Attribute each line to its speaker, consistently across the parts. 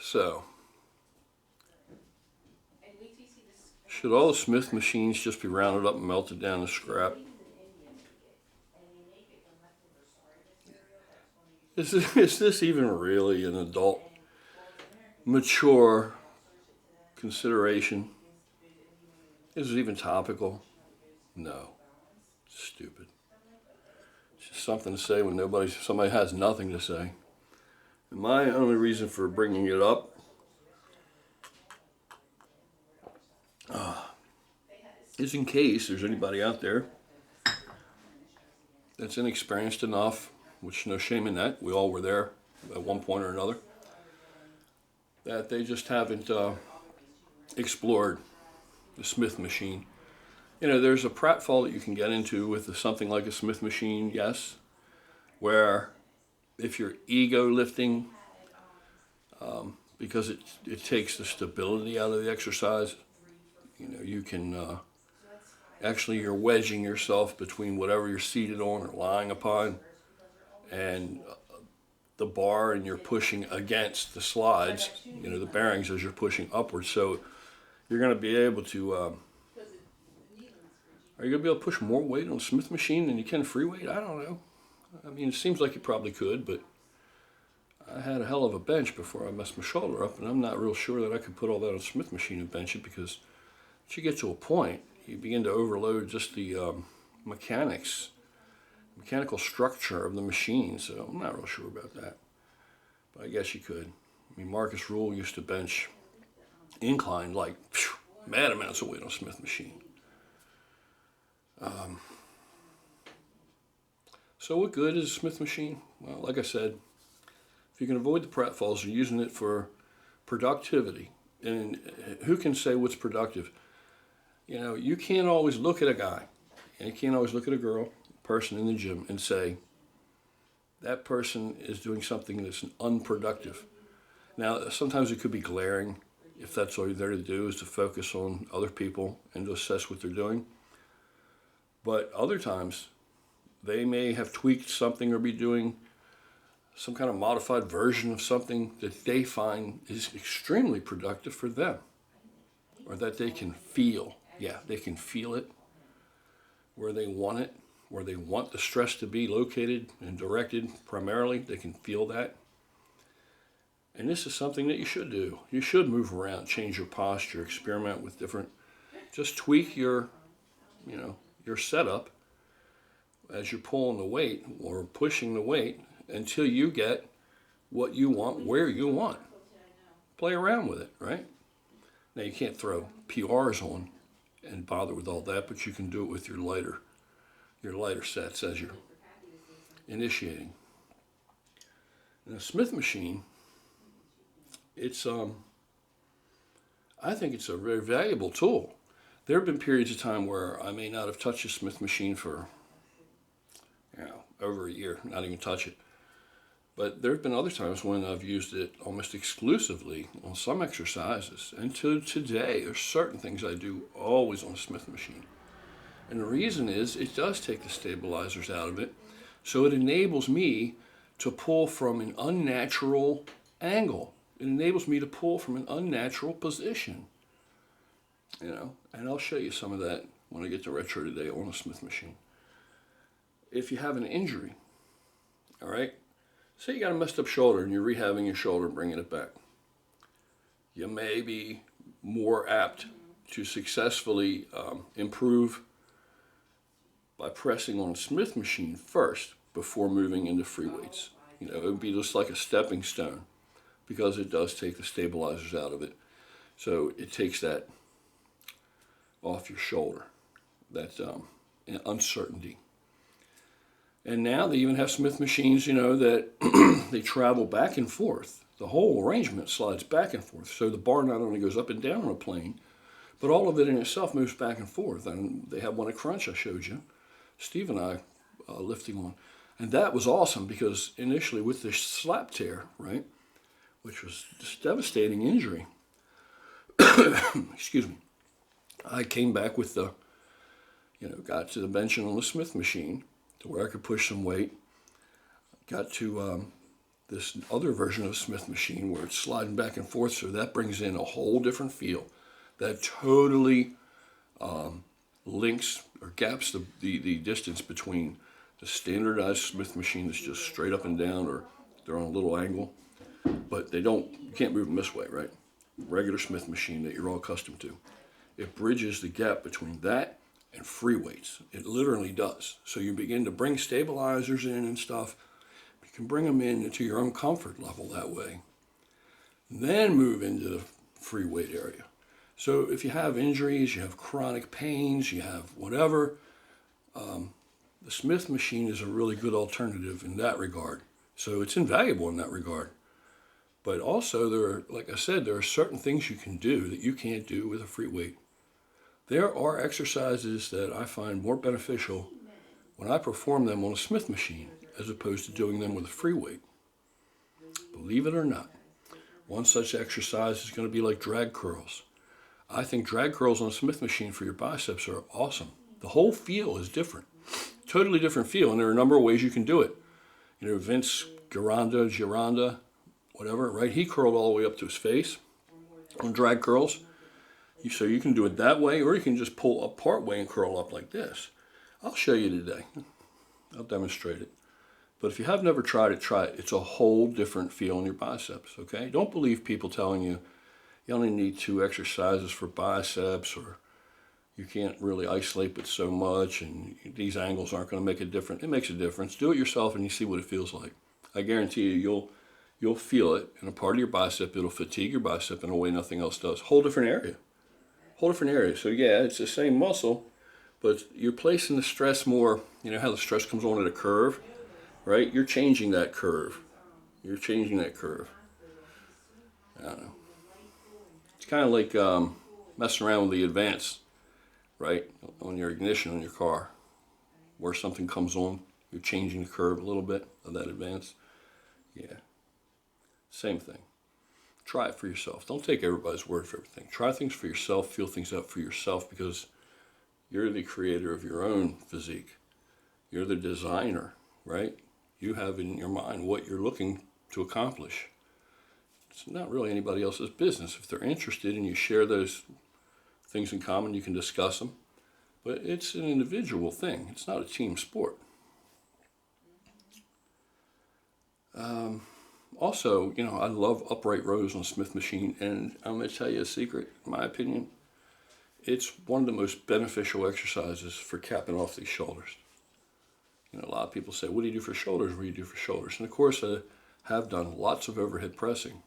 Speaker 1: So, should all the Smith machines just be rounded up and melted down to scrap? Is this even really an adult, mature consideration? Is it even topical? No. Stupid. It's just something to say when somebody has nothing to say. And my only reason for bringing it up is in case there's anybody out there that's inexperienced enough, which no shame in that, we all were there at one point or another, that they just haven't explored the Smith machine. You know, there's a pratfall that you can get into with something like a Smith machine, yes, where if you're ego lifting, because it takes the stability out of the exercise, you know, you can actually, you're wedging yourself between whatever you're seated on or lying upon and the bar, and you're pushing against the slides, you know, the bearings as you're pushing upwards. So you're going to be able to, are you going to be able to push more weight on a Smith machine than you can free weight? I don't know. I mean, it seems like you probably could, but I had a hell of a bench before I messed my shoulder up, and I'm not real sure that I could put all that on a Smith machine and bench it, because once you get to a point, you begin to overload just the mechanical structure of the machine, so I'm not real sure about that. But I guess you could. I mean, Marcus Rule used to bench incline like mad amounts of weight on a Smith machine. So what good is a Smith machine? Well, like I said, if you can avoid the pratfalls, you're using it for productivity. And who can say what's productive? You know, you can't always look at a guy, and you can't always look at a girl, person in the gym, and say, that person is doing something that's unproductive. Now, sometimes it could be glaring, if that's all you're there to do is to focus on other people and to assess what they're doing. But other times, they may have tweaked something or be doing some kind of modified version of something that they find is extremely productive for them, or that they can feel. Yeah, they can feel it where they want it, where they want the stress to be located and directed primarily. They can feel that. And this is something that you should do. You should move around, change your posture, experiment with different, just tweak your, you know, your setup as you're pulling the weight or pushing the weight until you get what you want, where you want. Play around with it, right? Now, you can't throw PRs on and bother with all that, but you can do it with your lighter sets as you're initiating. And a Smith machine, it's I think it's a very valuable tool. There have been periods of time where I may not have touched a Smith machine for, you know, over a year, not even touch it. But there have been other times when I've used it almost exclusively on some exercises. And to today, there's certain things I do always on a Smith machine. And the reason is it does take the stabilizers out of it. So it enables me to pull from an unnatural angle. It enables me to pull from an unnatural position. You know, and I'll show you some of that when I get to retro today on a Smith machine. If you have an injury, all right, say you got a messed up shoulder and you're rehabbing your shoulder and bringing it back. You may be more apt to successfully improve by pressing on a Smith machine first before moving into free weights. You know, it would be just like a stepping stone because it does take the stabilizers out of it. So it takes that off your shoulder, that uncertainty. And now they even have Smith machines, you know, that they travel back and forth. The whole arrangement slides back and forth. So the bar not only goes up and down on a plane, but all of it in itself moves back and forth. And they have one at Crunch I showed you, Steve and I lifting on. And that was awesome because initially with this slap tear, right, which was just devastating injury, excuse me, I came back with the, you know, got to the benching on the Smith machine to where I could push some weight. Got to this other version of a Smith machine where it's sliding back and forth, so that brings in a whole different feel that totally links or gaps the distance between the standardized Smith machine that's just straight up and down, or they're on a little angle, but you can't move them this way, right? Regular Smith machine that you're all accustomed to. It bridges the gap between that and free weights. It literally does. So you begin to bring stabilizers in and stuff. You can bring them in into your own comfort level that way. Then move into the free weight area. So if you have injuries, you have chronic pains, you have whatever, the Smith machine is a really good alternative in that regard. So it's invaluable in that regard. But also, like I said, there are certain things you can do that you can't do with a free weight. There are exercises that I find more beneficial when I perform them on a Smith machine as opposed to doing them with a free weight. Believe it or not, one such exercise is going to be like drag curls. I think drag curls on a Smith machine for your biceps are awesome. The whole feel is different. Totally different feel, and there are a number of ways you can do it. You know, Vince Gironda, whatever, right? He curled all the way up to his face on drag curls. So you can do it that way, or you can just pull up part way and curl up like this. I'll show you today. I'll demonstrate it. But if you have never tried it, try it. It's a whole different feel in your biceps, okay? Don't believe people telling you you only need 2 exercises for biceps, or you can't really isolate it so much, and these angles aren't going to make a difference. It makes a difference. Do it yourself and you see what it feels like. I guarantee you, you'll feel it in a part of your bicep. It'll fatigue your bicep in a way nothing else does. Whole different area. Whole different area. So yeah, it's the same muscle, but you're placing the stress more, you know how the stress comes on at a curve, right? You're changing that curve. You're changing that curve. I don't know. It's kind of like messing around with the advance, right? On your ignition on your car, where something comes on, you're changing the curve a little bit of that advance. Yeah, same thing. Try it for yourself. Don't take everybody's word for everything. Try things for yourself, feel things out for yourself, because you're the creator of your own physique. You're the designer, right? You have in your mind what you're looking to accomplish. It's not really anybody else's business. If they're interested and you share those things in common, you can discuss them. But it's an individual thing. It's not a team sport. Also, you know, I love upright rows on Smith machine, and I'm going to tell you a secret, in my opinion. It's one of the most beneficial exercises for capping off these shoulders. You know, a lot of people say, what do you do for shoulders? What do you do for shoulders? And of course, I have done lots of overhead pressing.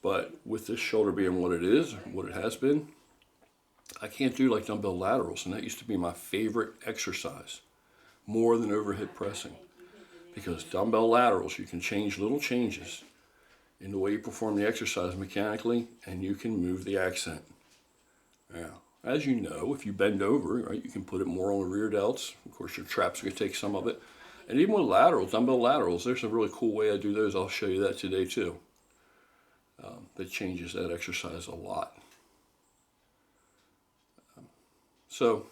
Speaker 1: But with this shoulder being what it is, what it has been, I can't do like dumbbell laterals, and that used to be my favorite exercise, more than overhead pressing. Because dumbbell laterals, you can change little changes in the way you perform the exercise mechanically, and you can move the accent. Now, as you know, if you bend over, right, you can put it more on the rear delts. Of course, your traps are going to take some of it. And even with laterals, dumbbell laterals, there's a really cool way I do those. I'll show you that today too. That changes that exercise a lot. So,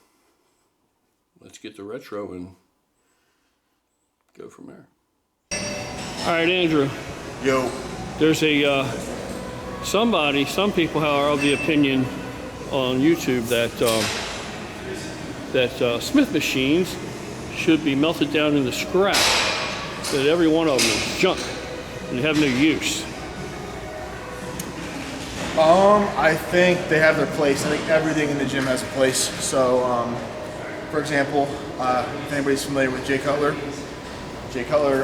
Speaker 1: let's get to retro and go from there. All right, Andrew.
Speaker 2: Yo.
Speaker 1: There's some people are of the opinion on YouTube that Smith machines should be melted down into scrap. That every one of them is junk and they have no use.
Speaker 2: I think they have their place. I think everything in the gym has a place. So, for example, if anybody's familiar with Jay Cutler,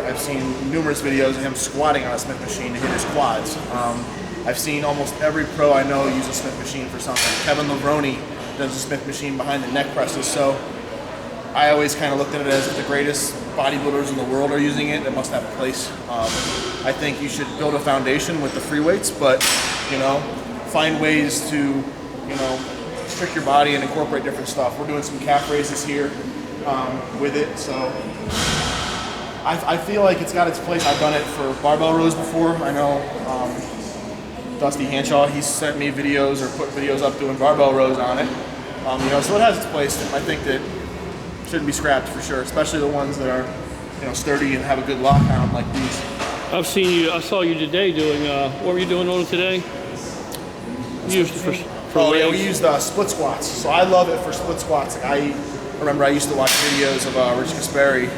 Speaker 2: I've seen numerous videos of him squatting on a Smith machine to hit his quads. I've seen almost every pro I know use a Smith machine for something. Kevin Levrone does a Smith machine behind the neck presses. So I always kind of looked at it as if the greatest bodybuilders in the world are using it, it must have a place. I think you should build a foundation with the free weights, but, you know, find ways to, you know, trick your body and incorporate different stuff. We're doing some calf raises here with it, so I feel like it's got its place. I've done it for barbell rows before. I know Dusty Hanshaw, he's sent me videos or put videos up doing barbell rows on it. You know, so it has its place. I think that shouldn't be scrapped for sure, especially the ones that are, you know, sturdy and have a good lock on them like these.
Speaker 1: I've seen you. I saw you today doing. What were you doing on it today? You used it for
Speaker 2: Oh yeah, we
Speaker 1: legs.
Speaker 2: used split squats. So I love it for split squats. Like I remember I used to watch videos of Rich Kasperi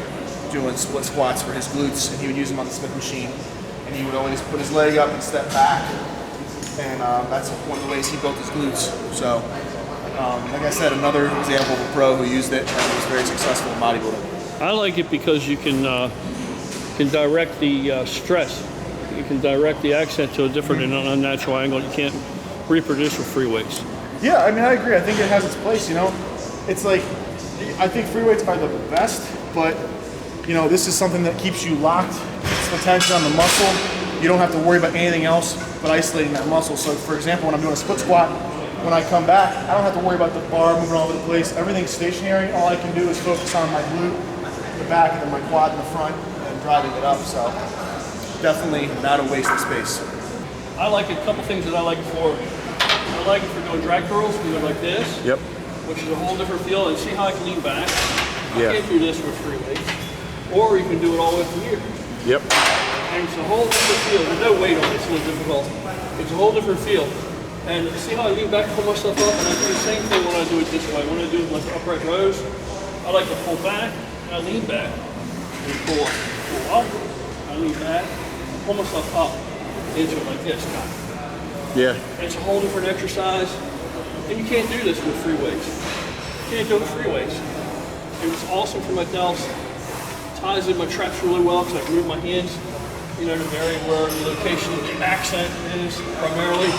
Speaker 2: doing split squats for his glutes, and he would use them on the Smith machine. And he would always put his leg up and step back, and that's one of the ways he built his glutes. So, like I said, another example of a pro who used it and was very successful in bodybuilding.
Speaker 1: I like it because you can direct the stress. You can direct the accent to a different and unnatural angle. You can't reproduce with free weights.
Speaker 2: Yeah, I mean, I agree. I think it has its place, you know. It's like, I think free weights are the best, but, you know, this is something that keeps you locked, keeps the tension on the muscle. You don't have to worry about anything else but isolating that muscle. So, for example, when I'm doing a split squat, when I come back, I don't have to worry about the bar moving all over the place. Everything's stationary. All I can do is focus on my glute in the back and then my quad in the front and driving it up. So, definitely not a waste of space.
Speaker 1: I like it. A couple things that I like it for. I like it for doing drag curls, either like this,
Speaker 3: Yep.
Speaker 1: which is a whole different feel, and see how I can lean back.
Speaker 3: Yeah.
Speaker 1: I can't do this with free weights. Or you can do it all the way from here.
Speaker 3: Yep.
Speaker 1: And it's a whole different feel. There's no weight on it, it's a little difficult. It's a whole different feel. And see how I lean back, pull myself up, and I do the same thing when I do it this way. When I do it like upright rows, I like to pull back, and I lean back, and pull up, I lean back, pull myself up into it like this, kind of.
Speaker 3: Yeah.
Speaker 1: And it's a whole different exercise. And you can't do this with free weights. You can't do it with free weights. And it's awesome for my delts. Ties in my traps really well because I can move my hands, you know, to vary where the location of the accent is primarily.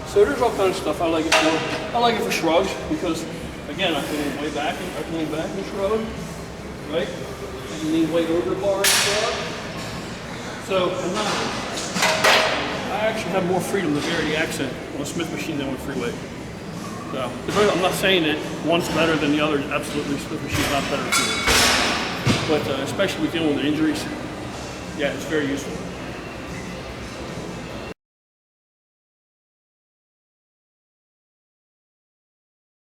Speaker 1: So there's all kinds of stuff I like it for. I like it for shrugs because, again, I can lean way back and I can lean back and shrug, right? I can lean way over the bar and shrug. So I actually have more freedom to vary the accent on a Smith machine than with free weight. So I'm not saying that one's better than the other. Absolutely, Smith machine's not better than free weight. But especially with dealing with injuries, yeah, it's very useful.